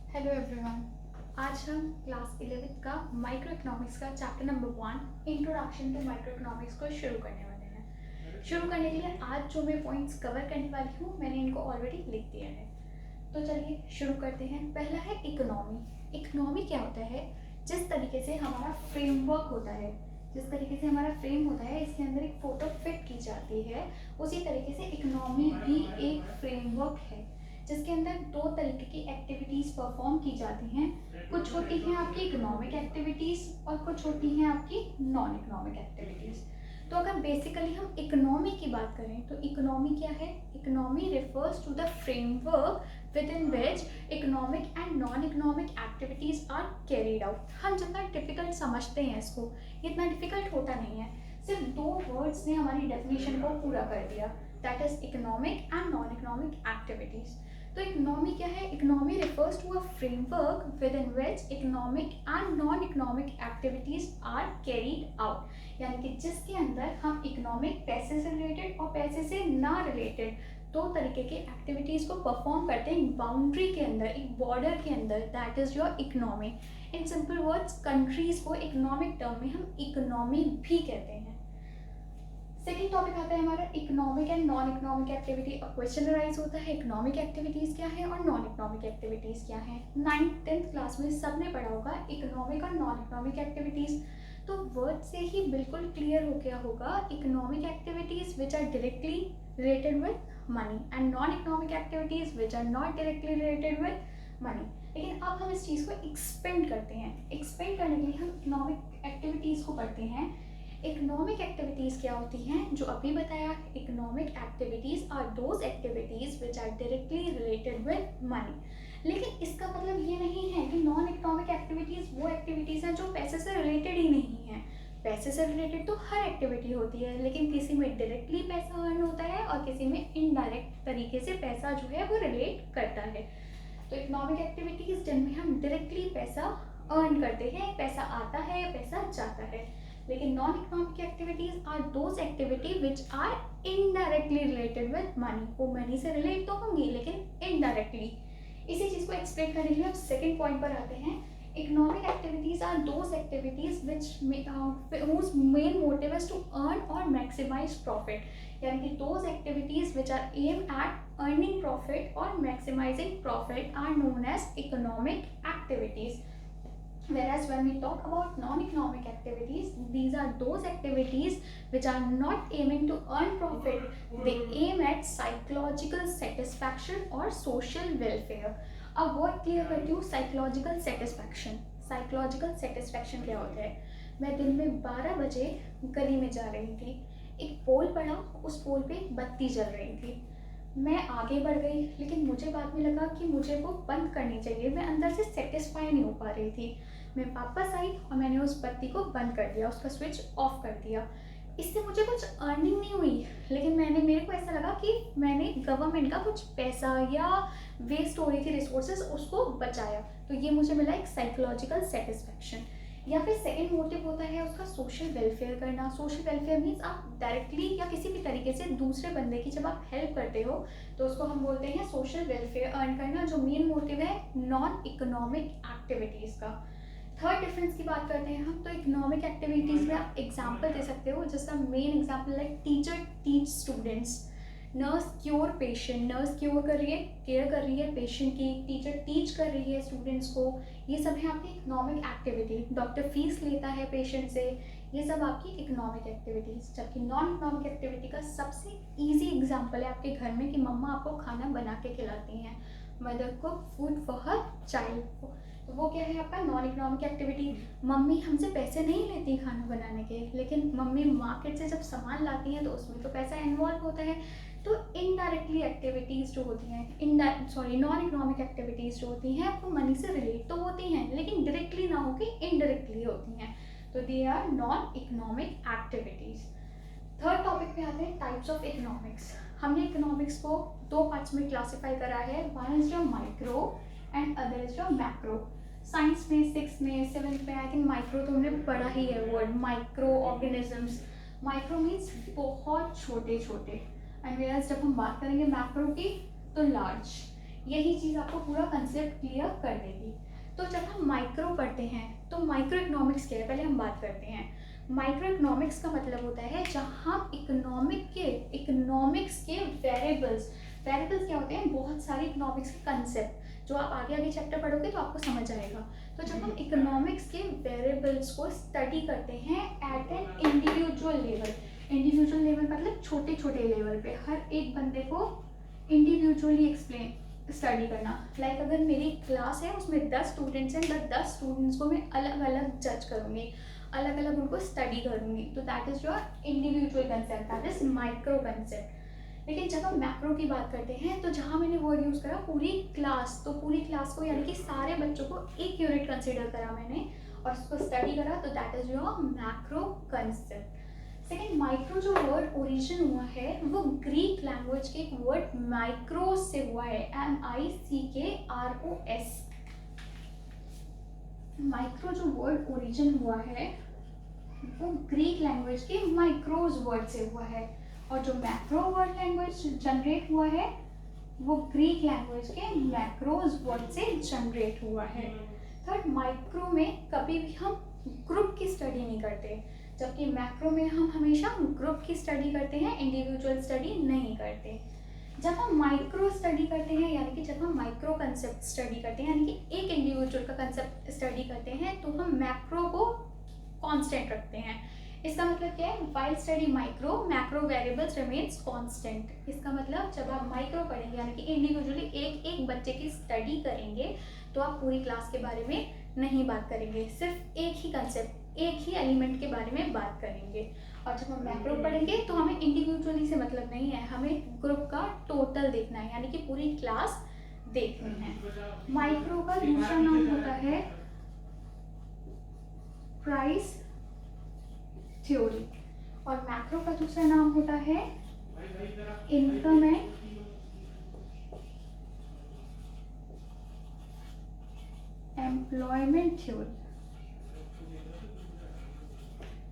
Hello everyone. आज हम class 11 का माइक्रो इकोनॉमिक्स का chapter number 1 introduction to micro economics को शुरू करने वाले हैं। शुरू करने के लिए आज जो मैं पॉइंट्स कवर करने वाली हूँ मैंने इनको ऑलरेडी लिख दिया है, तो चलिए शुरू करते हैं। पहला है इकोनॉमी। इकोनॉमी क्या होता है? जिस तरीके से हमारा फ्रेमवर्क होता है, जिस तरीके से हमारा फ्रेम होता है, इसके अंदर एक फोटो फिट की जाती है, उसी तरीके से इकोनॉमी भी एक फ्रेमवर्क है जिसके अंदर दो तरीके की एक्टिविटीज़ परफॉर्म की जाती हैं। कुछ होती हैं आपकी इकोनॉमिक एक्टिविटीज़ और कुछ होती हैं आपकी नॉन इकोनॉमिक एक्टिविटीज़। तो अगर बेसिकली हम इकोनॉमी की बात करें तो इकोनॉमी क्या है? Economy refers to the framework within which economic and non-economic activities are carried out। हम जितना डिफिकल्ट समझते हैं इसको, इतना डिफिकल्ट होता नहीं है। सिर्फ दो वर्ड्स ने हमारी डेफिनेशन को पूरा कर दिया, that is economic and non economic activities. तो इकोनॉमी क्या है? Economy refers to a framework within which economic and non economic activities are carried out, यानी कि जिसके अंदर हम इकोनॉमिक पैसे से रिलेटेड और पैसे से ना रिलेटेड दो तरीके के एक्टिविटीज़ को परफॉर्म करते हैं एक बाउंड्री के अंदर, एक बॉर्डर के अंदर, that is your economy. In simple words countries को इकोनॉमिक टर्म में हम इकोनॉमी भी कहते हैं। सेकेंड टॉपिक आता है हमारा economic and non economic activity. अब क्वेश्चन राइज होता है इकोनॉमिक एक्टिविटीज़ क्या है और नॉन इकोनॉमिक एक्टिविटीज़ क्या है। 9th-10th क्लास में सबने पढ़ा होगा इकोनॉमिक और नॉन इकोनॉमिक एक्टिविटीज़। तो वर्ड से ही बिल्कुल क्लियर हो गया होगा economic activities which are directly related with money and non economic activities which are not directly related with money. लेकिन अब हम इस चीज़ को एक्सपेंड करते हैं। एक्सपेंड करने के लिए हम इकोनॉमिक एक्टिविटीज़ को पढ़ते हैं। इकोनॉमिक एक्टिविटीज़ क्या होती हैं? जो अभी बताया, economic activities are those activities which are directly related with money. लेकिन इसका मतलब ये नहीं है कि नॉन इकोनॉमिक एक्टिविटीज़ वो एक्टिविटीज़ हैं जो पैसे से रिलेटेड ही नहीं हैं। पैसे से रिलेटेड तो हर एक्टिविटी होती है, लेकिन किसी में डायरेक्टली पैसा अर्न होता है और किसी में इनडायरेक्ट तरीके से पैसा जो है वो रिलेट करता है। तो इकोनॉमिक एक्टिविटीज़ जिनमें हम डायरेक्टली पैसा अर्न करते हैं, पैसा आता है, पैसा जाता है। लेकिन non economic activities are those activity which are indirectly related with money. वो मनी से रिलेट तो होंगी लेकिन इनडायरेक्टली। इसी चीज़ को एक्सप्लेन करने के लिए हम सेकेंड पॉइंट पर आते हैं। Economic activities are those activities which whose main motive is to earn or maximize profit, यानी कि those activities which are aimed at earning profit or maximizing profit are known as economic activities. Whereas when we talk about non-economic activities, these are those activities which are not aiming to earn profit. They aim at psychological satisfaction or social welfare. अब word clear करती हूँ, psychological satisfaction. Psychological satisfaction क्या होता है? मैं दिन में 12 बजे गली में जा रही थी, एक पोल पड़ा, उस पोल पे बत्ती जल रही थी। मैं आगे बढ़ गई, लेकिन मुझे बाद में लगा कि मुझे वो बंद करनी चाहिए। मैं अंदर से सेटिस्फाई नहीं हो पा रही थी। मैं वापस आई और मैंने उस बत्ती को बंद कर दिया, उसका स्विच ऑफ कर दिया। इससे मुझे कुछ अर्निंग नहीं हुई, लेकिन मेरे को ऐसा लगा कि मैंने गवर्नमेंट का कुछ पैसा या वेस्ट हो रही थी रिसोर्सेज, उसको बचाया। तो ये मुझे मिला एक साइकोलॉजिकल सेटिस्फैक्शन। या फिर सेकेंड मोटिव होता है उसका सोशल वेलफेयर करना। सोशल वेलफेयर मीन्स आप डायरेक्टली या किसी भी तरीके से दूसरे बंदे की जब आप हेल्प करते हो तो उसको हम बोलते हैं सोशल वेलफेयर अर्न करना, जो मेन मोटिव है नॉन इकोनॉमिक एक्टिविटीज़ का। थर्ड डिफरेंस की बात करते हैं हम, तो इकोनॉमिक एक्टिविटीज़ में आप एग्जाम्पल दे सकते हो, जिसका main example like teacher teach students, nurse cure patient, nurse cure कर रही है, केयर कर रही है पेशेंट की, टीचर टीच कर रही है स्टूडेंट्स को, ये सब है आपकी इकोनॉमिक एक्टिविटी। डॉक्टर फीस लेता है पेशेंट से, ये सब आपकी इकोनॉमिक एक्टिविटीज़। जबकि नॉन इकोनॉमिक एक्टिविटी का सबसे ईजी एग्जाम्पल है आपके घर में कि मम्मा आपको खाना बना के खिलाती हैं, मदर को फूड फॉर हर चाइल्ड। तो वो क्या है आपका नॉन इकोनॉमिक एक्टिविटी। मम्मी हमसे पैसे नहीं लेती खाना बनाने के, लेकिन मम्मी मार्केट से जब सामान लाती हैं तो उसमें तो पैसा इन्वॉल्व होता है। तो इनडायरेक्टली एक्टिविटीज़ जो होती हैं, नॉन इकोनॉमिक एक्टिविटीज़ जो होती हैं वो मनी से रिलेट तो होती हैं, लेकिन डायरेक्टली ना होकर इनडायरेक्टली होती हैं। तो they are non economic activities. Third topic पे आते हैं टाइप्स ऑफ इकोनॉमिक्स। हमने इकोनॉमिक्स को दो पार्ट्स में क्लासीफाई करा है, one is your micro and other is your macro. Science में 6th में 7th में आई थिंक माइक्रो तो हमने पढ़ा ही है word, micro organisms. Micro means बहुत छोटे छोटे, एंड वेयरएज जब हम बात करेंगे मैक्रो की तो लार्ज, यही चीज़ आपको पूरा कंसेप्ट क्लियर कर देगी। तो जब हम माइक्रो पढ़ते हैं तो माइक्रो इकोनॉमिक्स क्या है पहले हम बात करते हैं। माइक्रो इकोनॉमिक्स का मतलब होता है जहाँ इकोनॉमिक्स के वेरिएबल्स क्या होते हैं, बहुत सारे इकोनॉमिक्स के कंसेप्ट जो आप आगे आगे चैप्टर पढ़ोगे तो आपको समझ आएगा। तो जब हम इकोनॉमिक्स के वेरिएबल्स को स्टडी करते हैं एट एन इंडिविजुअल लेवल मतलब छोटे छोटे लेवल पे, हर एक बंदे को इंडिविजुअली एक्सप्लेन स्टडी करना। लाइक अगर मेरी क्लास है उसमें 10 स्टूडेंट्स हैं, 10 स्टूडेंट्स को मैं अलग अलग जज करूँगी, अलग अलग उनको स्टडी करूँगी। तो that is your individual concept, that is micro concept. लेकिन जब हम मैक्रो की बात करते हैं तो जहाँ मैंने वर्ड यूज़ करा पूरी क्लास, तो पूरी क्लास को यानी कि सारे बच्चों को एक यूनिट कंसिडर करा मैंने और उसको स्टडी करा, तो that is your macro concept. Second, micro जो वर्ड ओरिजिन हुआ है वो ग्रीक लैंग्वेज के एक वर्ड माइक्रोस से हुआ है, MICKROS। माइक्रो जो वर्ड ओरिजिन हुआ है वो ग्रीक लैंग्वेज के माइक्रोस वर्ड से हुआ है, और जो मैक्रो वर्ड लैंग्वेज जनरेट हुआ है वो ग्रीक लैंग्वेज के मैक्रोस वर्ड से जनरेट हुआ है। थर्ड, माइक्रो में कभी भी हम ग्रुप की स्टडी नहीं करते, जबकि मैक्रो में हम हमेशा ग्रुप की स्टडी करते हैं, इंडिविजुअल स्टडी नहीं करते। जब हम माइक्रो स्टडी करते हैं यानी कि जब हम माइक्रो कंसेप्ट स्टडी करते हैं यानी कि एक इंडिविजुअल का कंसेप्ट स्टडी करते हैं, तो हम मैक्रो को कांस्टेंट रखते हैं। इसका मतलब क्या है, while study micro macro variables remains constant. इसका मतलब जब आप माइक्रो पढ़ेंगे यानी कि इंडिविजुअली एक एक बच्चे की स्टडी करेंगे तो आप पूरी क्लास के बारे में नहीं बात करेंगे, सिर्फ एक ही कंसेप्ट एक ही एलिमेंट के बारे में बात करेंगे। और जब हम मैक्रो पढ़ेंगे तो हमें इंडिविजुअली से मतलब नहीं है, हमें ग्रुप का टोटल देखना है यानी कि पूरी क्लास देखनी है। माइक्रो का दूसरा नाम होता है प्राइस थ्योरी और मैक्रो का दूसरा नाम होता है इनकम एंड एम्प्लॉयमेंट थ्योरी।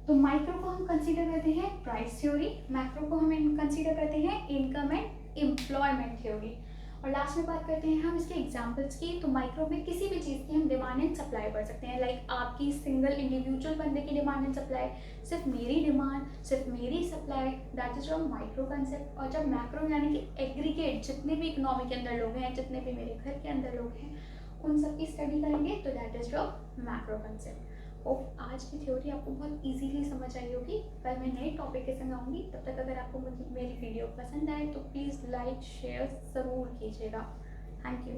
तो माइक्रो को हम कंसीडर करते हैं प्राइस थ्योरी, मैक्रो को हम कंसीडर करते हैं इनकम एंड एम्प्लॉयमेंट थ्योरी। और लास्ट में बात करते हैं हम इसके एग्जांपल्स की। तो माइक्रो में किसी भी चीज़ की हम डिमांड एंड सप्लाई पढ़ सकते हैं, लाइक आपकी सिंगल इंडिविजुअल बंदे की डिमांड एंड सप्लाई, सिर्फ मेरी डिमांड सिर्फ मेरी supply, that is your micro concept. और जब मैक्रो यानी कि एग्रीगेट जितने भी इकोनॉमी के अंदर लोग हैं, जितने भी मेरे घर के अंदर लोग हैं, उन सब की स्टडी करेंगे, तो that is your macro concept. Hope आज की थ्योरी आपको बहुत इजीली समझ आई होगी। कल मैं नए टॉपिक के संग आऊँगी, तब तक अगर आपको मेरी वीडियो पसंद आए तो प्लीज़ लाइक शेयर ज़रूर कीजिएगा। Thank you.